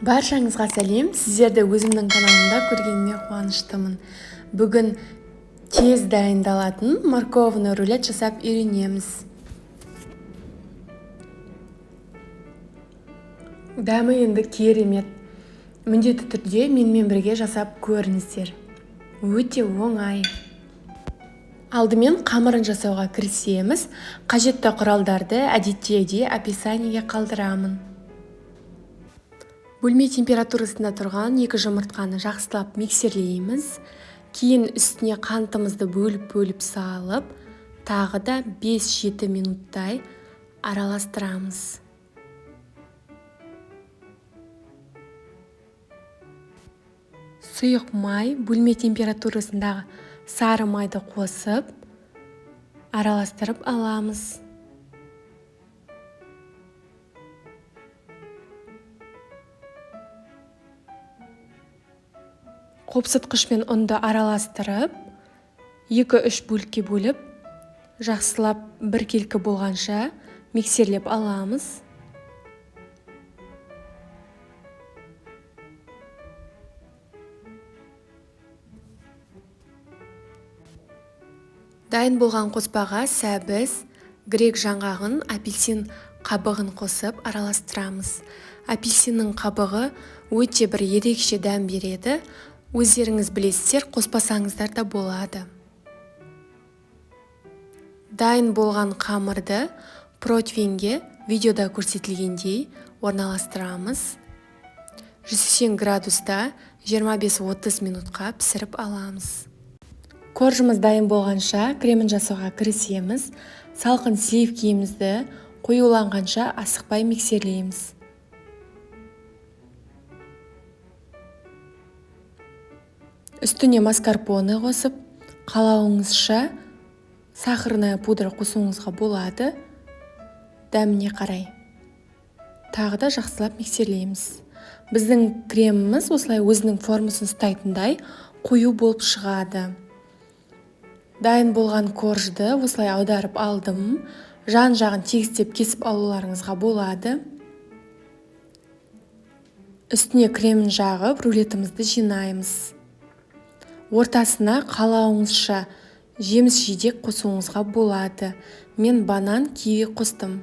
Баршаңызға сәлем. Сіздерді өзімнің каналымда көргеніме қуаныштымын. Бүгін тез дайындалатын морковный рулет жасап үйренеміз. Дәмі енді керемет. Міндетті түрде менімен бірге жасап көріңіздер. Өте оңай. Алдымен қамырын жасауға кірісеміз. Қажетті құралдарды әдеттегідей описаниеге қалдырамын. Бөлме температурасында тұрған 2 жұмыртқаны жақсылап миксерлейміз. Кейін үстіне қантымызды бөліп салып, тағы да 5-7 минуттай араластырамыз. Сұйық май, бөлме температурасындағы сары майды қосып, араластырып аламыз. Қопсытқышпен ұнды араластырып, 2-3 бөлікке бөліп, жақсылап біркелкі болғанша миксерлеп аламыз. Дайын болған қоспаға сәбіз, грек жаңғағын, апельсин қабығын қосып араластырамыз. Апельсиннің қабығы өте бір ерекше дәм береді. Өздеріңіз білесіздер, қоспасаңыздар да болады. Дайын болған қамырды противеньге видеода көрсетілгендей орналастырамыз. 180 градуста 25-30 минутқа пісіріп аламыз. Коржымыз дайын болғанша кремін жасауға кірісеміз. Салқын сливкемізді қоюланғанша асықпай миксерлейміз. Үстіне маскарпоне қосып, қалауыңызша сахарная пудра қосуыңызға болады. Дәміне қарай. Тағы да жақсылап миксерлейміз. Біздің креміміз осылай өзінің формасын ұстайтындай қою болып шығады. Дайын болған коржды осылай аударып алдым. Жан-жағын тегістеп кесіп алуларыңызға болады. Үстіне кремін жағып, рулетімізді жинаймыз. Ортасына қалауыңызша жеміс-жидек қосуыңызға болады. Мен банан, киви қостым.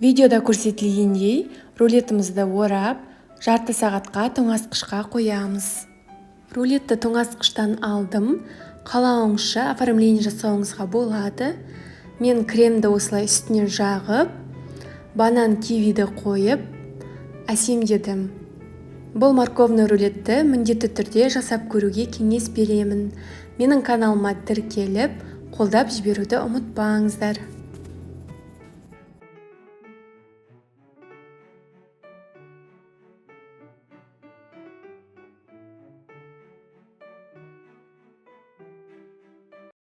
Видеода көрсетілгендей рулетімізді орап, жарты сағатқа тоңазытқышқа қоямыз. Рулетті тоңазытқыштан алдым. Қалауыңызша оформление жасауыңызға болады. Мен кремді осылай үстіне жағып, банан, кивиді қойып, әсемдедім. Бұл морковный рулетті міндетті түрде жасап көруге кеңес беремін. Менің каналыма тіркеліп, қолдап жіберуді ұмытпаңыздар.